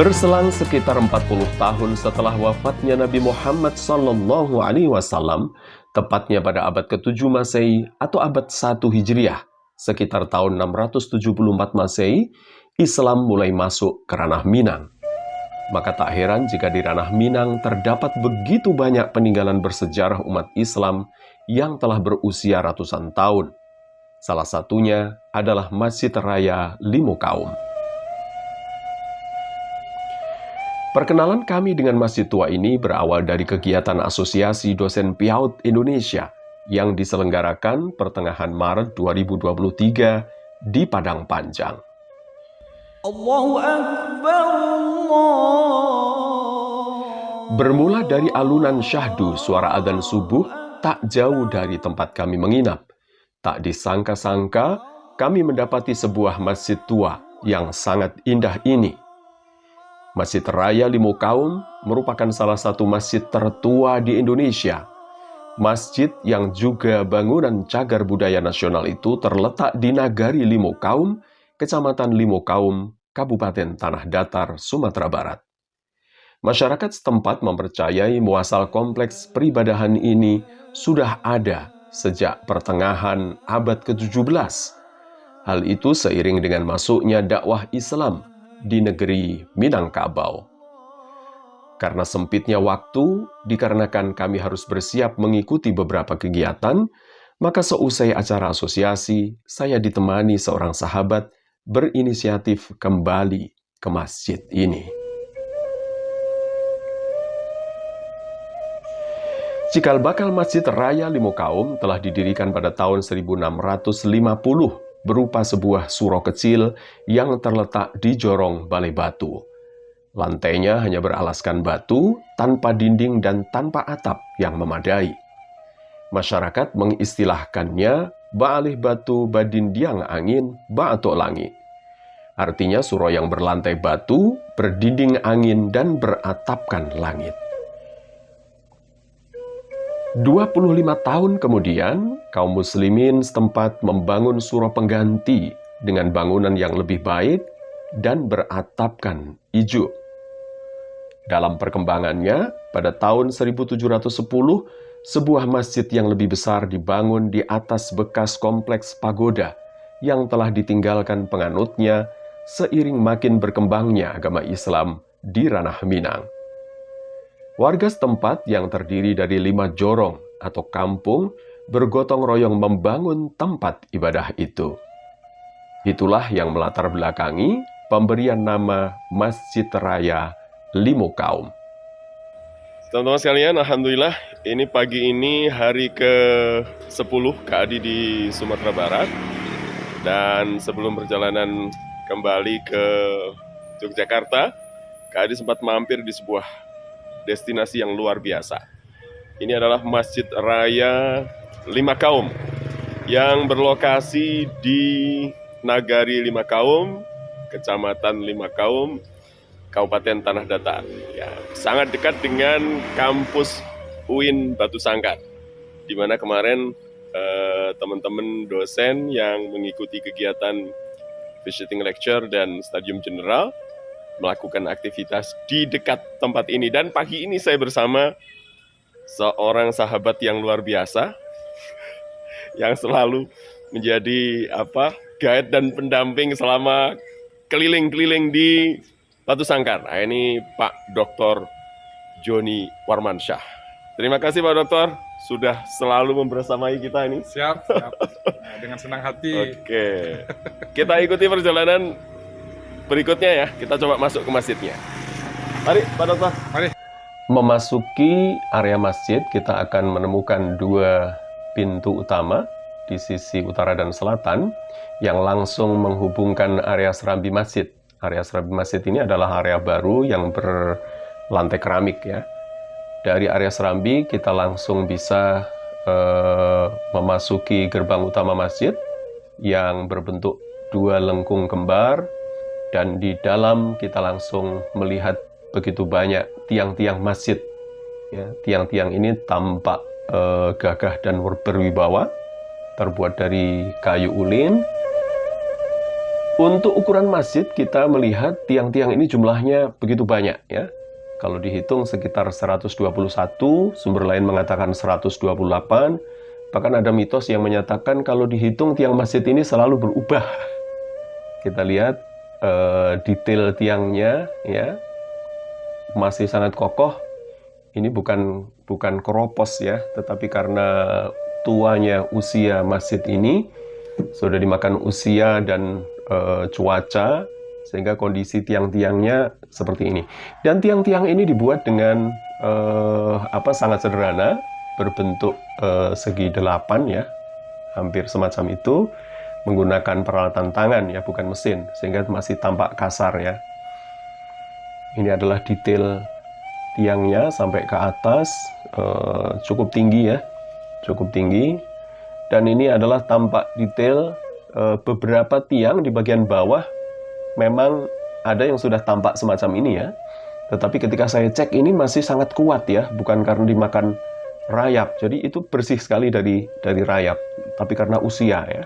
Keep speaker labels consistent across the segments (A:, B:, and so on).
A: Berselang sekitar 40 tahun setelah wafatnya Nabi Muhammad SAW, tepatnya pada abad ke-7 Masehi atau abad 1 Hijriah, sekitar tahun 674 Masehi, Islam mulai masuk ke ranah Minang. Maka tak heran jika di ranah Minang terdapat begitu banyak peninggalan bersejarah umat Islam yang telah berusia ratusan tahun. Salah satunya adalah Masjid Raya Limaukaum. Perkenalan kami dengan masjid tua ini berawal dari kegiatan Asosiasi Dosen PIAUD Indonesia yang diselenggarakan pertengahan Maret 2023 di Padang Panjang.
B: Allahu Akbar, Allah.
A: Bermula dari alunan syahdu suara adzan subuh tak jauh dari tempat kami menginap. Tak disangka-sangka kami mendapati sebuah masjid tua yang sangat indah ini. Masjid Raya Limaukaum merupakan salah satu masjid tertua di Indonesia. Masjid yang juga bangunan cagar budaya nasional itu terletak di Nagari Limaukaum, Kecamatan Limaukaum, Kabupaten Tanah Datar, Sumatera Barat. Masyarakat setempat mempercayai muasal kompleks peribadahan ini sudah ada sejak pertengahan abad ke-17. Hal itu seiring dengan masuknya dakwah Islam di negeri Minangkabau. Karena sempitnya waktu, dikarenakan kami harus bersiap mengikuti beberapa kegiatan, maka seusai acara asosiasi, saya ditemani seorang sahabat berinisiatif kembali ke masjid ini. Cikal bakal Masjid Raya Limaukaum telah didirikan pada tahun 1650 berupa sebuah surau kecil yang terletak di jorong balai batu. Lantainya hanya beralaskan batu, tanpa dinding dan tanpa atap yang memadai. Masyarakat mengistilahkannya Baalih Batu Badindiang Angin Baatok Langit. Artinya surau yang berlantai batu, berdinding angin dan beratapkan langit. 25 tahun kemudian, kaum muslimin setempat membangun surau pengganti dengan bangunan yang lebih baik dan beratapkan ijuk. Dalam perkembangannya, pada tahun 1710, sebuah masjid yang lebih besar dibangun di atas bekas kompleks pagoda yang telah ditinggalkan penganutnya seiring makin berkembangnya agama Islam di ranah Minang. Warga setempat yang terdiri dari 5 jorong atau kampung bergotong royong membangun tempat ibadah itu. Itulah yang melatar belakangi pemberian nama Masjid Raya Limaukaum. Teman-teman sekalian, alhamdulillah ini pagi ini hari ke-10 KADI di Sumatera Barat. Dan sebelum perjalanan kembali ke Yogyakarta, KADI sempat mampir di sebuah destinasi yang luar biasa. Ini adalah Masjid Raya Limaukaum yang berlokasi di Nagari Limaukaum, Kecamatan Limaukaum, Kabupaten Tanah Datar. Ya, sangat dekat dengan kampus UIN Batu Sangkar, di mana kemarin teman-teman dosen yang mengikuti kegiatan visiting lecture dan stadium general melakukan aktivitas di dekat tempat ini. Dan pagi ini saya bersama seorang sahabat yang luar biasa yang selalu menjadi guide dan pendamping selama keliling-keliling di Batu Sangkar. Nah, ini Pak Dr. Joni Warmansyah. Terima kasih Pak Dokter sudah selalu membersamai kita ini.
C: Siap. Nah, dengan senang hati.
A: Oke. Kita ikuti perjalanan berikutnya ya, kita coba masuk ke masjidnya. Mari, Pak Dokter.
C: Mari.
A: Memasuki area masjid, kita akan menemukan 2 pintu utama di sisi utara dan selatan yang langsung menghubungkan area serambi masjid. Area serambi masjid ini adalah area baru yang berlantai keramik ya. Dari area serambi kita langsung bisa memasuki gerbang utama masjid yang berbentuk 2 lengkung kembar. Dan di dalam kita langsung melihat begitu banyak tiang-tiang masjid. Ya, tiang-tiang ini tampak gagah dan berwibawa, terbuat dari kayu ulin. Untuk ukuran masjid, kita melihat tiang-tiang ini jumlahnya begitu banyak ya. Kalau dihitung sekitar 121, sumber lain mengatakan 128, bahkan ada mitos yang menyatakan kalau dihitung tiang masjid ini selalu berubah. Kita lihat detail tiangnya ya, masih sangat kokoh. Ini bukan keropos ya, tetapi karena tuanya usia masjid ini sudah dimakan usia dan cuaca, sehingga kondisi tiang-tiangnya seperti ini. Dan tiang-tiang ini dibuat dengan sangat sederhana, berbentuk segi 8 ya, hampir semacam itu, menggunakan peralatan tangan ya, bukan mesin, sehingga masih tampak kasar ya. Ini adalah detail tiangnya sampai ke atas, cukup tinggi ya, cukup tinggi. Dan ini adalah tampak detail beberapa tiang di bagian bawah memang ada yang sudah tampak semacam ini ya. Tetapi ketika saya cek ini masih sangat kuat ya, bukan karena dimakan rayap. Jadi itu bersih sekali dari rayap, tapi karena usia ya.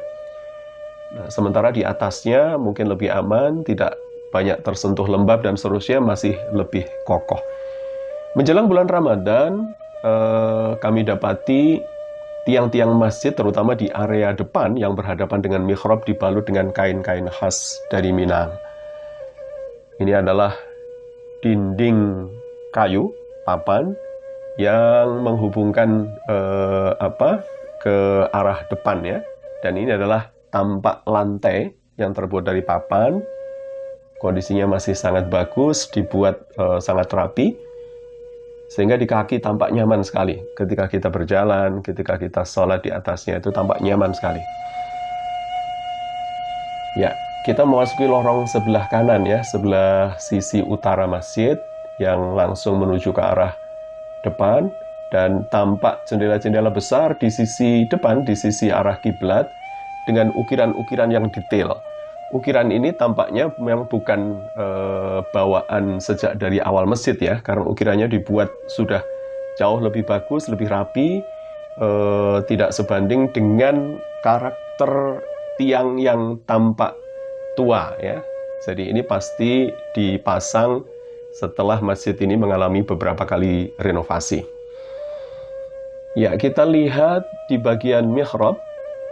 A: Nah, sementara di atasnya mungkin lebih aman, tidak banyak tersentuh lembab dan seterusnya, masih lebih kokoh. Menjelang bulan Ramadan, kami dapati tiang-tiang masjid, terutama di area depan yang berhadapan dengan mihrab, dibalut dengan kain-kain khas dari Minang. Ini adalah dinding kayu, papan, yang menghubungkan ke arah depan ya. Dan ini adalah tampak lantai yang terbuat dari papan. Kondisinya masih sangat bagus, dibuat sangat rapi, sehingga di kaki tampak nyaman sekali. Ketika kita berjalan, ketika kita sholat di atasnya, itu tampak nyaman sekali. Ya, kita memasuki lorong sebelah kanan ya, sebelah sisi utara masjid, yang langsung menuju ke arah depan, dan tampak jendela-jendela besar di sisi depan, di sisi arah kiblat, dengan ukiran-ukiran yang detail. Ukiran ini tampaknya memang bukan bawaan sejak dari awal masjid ya, karena ukirannya dibuat sudah jauh lebih bagus, lebih rapi, tidak sebanding dengan karakter tiang yang tampak tua ya. Jadi ini pasti dipasang setelah masjid ini mengalami beberapa kali renovasi. Ya, kita lihat di bagian mihrab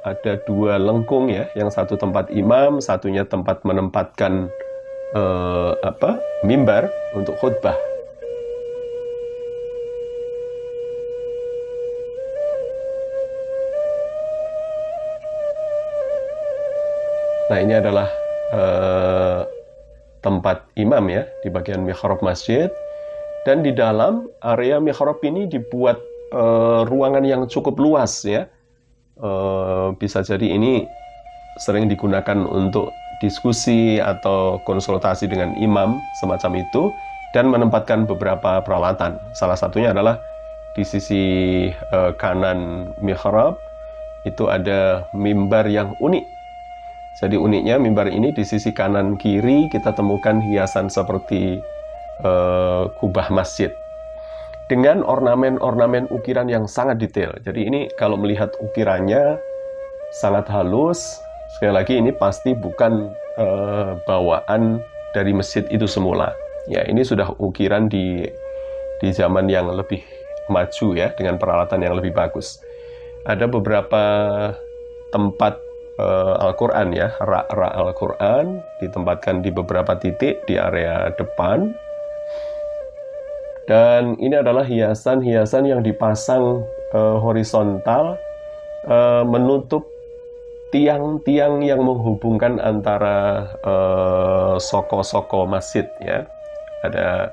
A: ada dua lengkung ya, yang satu tempat imam, satunya tempat menempatkan mimbar untuk khutbah. Nah, ini adalah tempat imam ya, di bagian mihrab masjid. Dan di dalam area mihrab ini dibuat ruangan yang cukup luas ya. Bisa jadi ini sering digunakan untuk diskusi atau konsultasi dengan imam semacam itu, dan menempatkan beberapa peralatan. Salah satunya adalah di sisi kanan mihrab itu ada mimbar yang unik. Jadi uniknya mimbar ini di sisi kanan kiri kita temukan hiasan seperti kubah masjid, dengan ornamen-ornamen ukiran yang sangat detail. Jadi ini kalau melihat ukirannya sangat halus. Sekali lagi ini pasti bukan bawaan dari masjid itu semula. Ya, ini sudah ukiran di zaman yang lebih maju ya, dengan peralatan yang lebih bagus. Ada beberapa tempat Al-Quran ya, rak-rak Al-Quran ditempatkan di beberapa titik di area depan. Dan ini adalah hiasan-hiasan yang dipasang horizontal, menutup tiang-tiang yang menghubungkan antara soko-soko masjid ya. Ada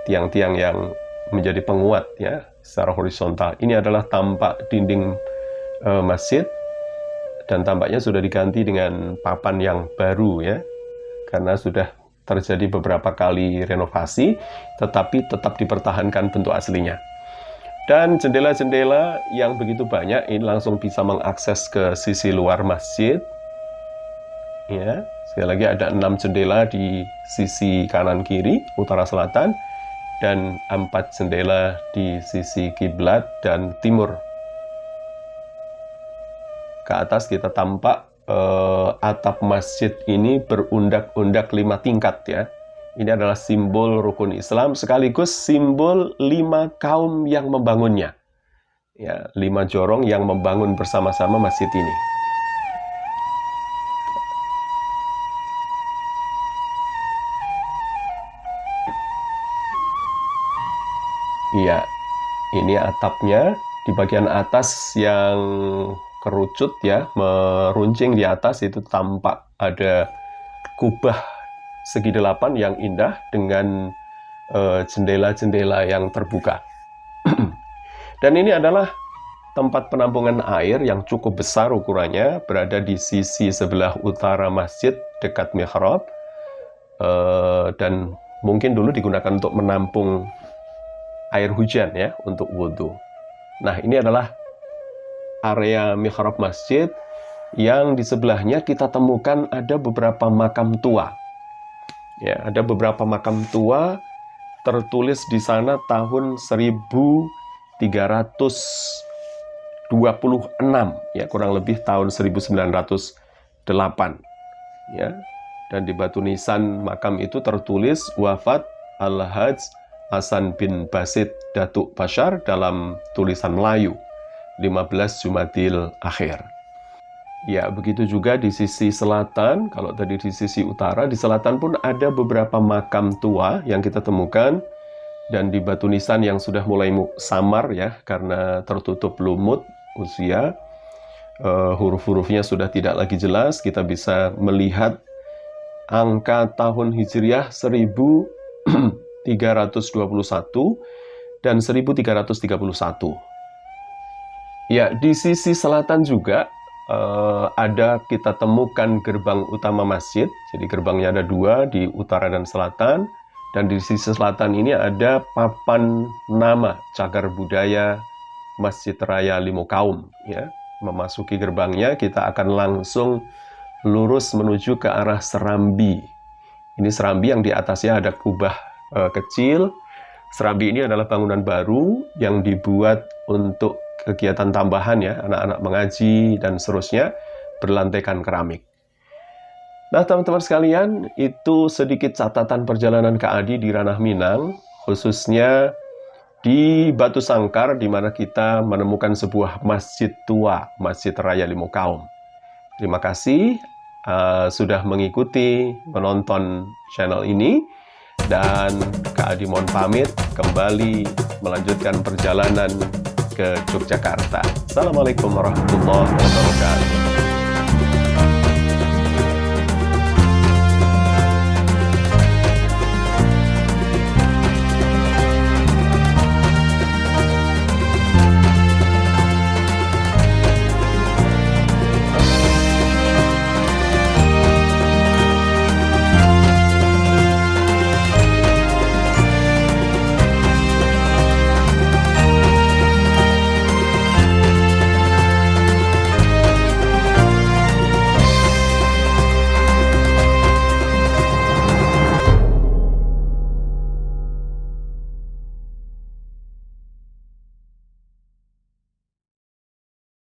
A: tiang-tiang yang menjadi penguat ya secara horizontal. Ini adalah tampak dinding masjid, dan tampaknya sudah diganti dengan papan yang baru ya, karena sudah terjadi beberapa kali renovasi, tetapi tetap dipertahankan bentuk aslinya. Dan jendela-jendela yang begitu banyak ini langsung bisa mengakses ke sisi luar masjid. Ya, sekali lagi ada 6 jendela di sisi kanan kiri, utara selatan, dan 4 jendela di sisi kiblat dan timur. Ke atas kita tampak atap masjid ini berundak-undak 5 tingkat ya. Ini adalah simbol rukun Islam sekaligus simbol 5 kaum yang membangunnya. Ya, 5 jorong yang membangun bersama-sama masjid ini. Iya, ini atapnya. Di bagian atas yang kerucut ya, meruncing di atas itu tampak ada kubah segi 8 yang indah dengan jendela-jendela yang terbuka. Dan ini adalah tempat penampungan air yang cukup besar ukurannya, berada di sisi sebelah utara masjid dekat mihrab, dan mungkin dulu digunakan untuk menampung air hujan ya, untuk wudhu. Nah, ini adalah area mihrab masjid yang di sebelahnya kita temukan ada beberapa makam tua. Ya, ada beberapa makam tua tertulis di sana tahun 1326 ya, kurang lebih tahun 1908 ya. Dan di batu nisan makam itu tertulis wafat Al-Hajj Hasan bin Basit Datuk Bashar dalam tulisan Melayu 15 Jumadil Akhir. Ya, begitu juga di sisi selatan. Kalau tadi di sisi utara, di selatan pun ada beberapa makam tua yang kita temukan. Dan di batu nisan yang sudah mulai samar ya, karena tertutup lumut usia, huruf-hurufnya sudah tidak lagi jelas. Kita bisa melihat angka tahun Hijriah 1321 dan 1331. Ya, di sisi selatan juga ada kita temukan gerbang utama masjid. Jadi gerbangnya ada 2 di utara dan selatan. Dan di sisi selatan ini ada papan nama cagar budaya Masjid Raya Limokaum. Ya, memasuki gerbangnya kita akan langsung lurus menuju ke arah serambi. Ini serambi yang di atasnya ada kubah kecil. Serambi ini adalah bangunan baru yang dibuat untuk kegiatan tambahan ya, anak-anak mengaji dan seterusnya, berlantaikan keramik. Nah, teman-teman sekalian, itu sedikit catatan perjalanan Kak Adi di Ranah Minang, khususnya di Batu Sangkar, di mana kita menemukan sebuah masjid tua, Masjid Raya Limokaum. Terima kasih sudah mengikuti, menonton channel ini, dan Kak Adi mohon pamit kembali melanjutkan perjalanan ke Yogyakarta. Assalamualaikum warahmatullahi wabarakatuh.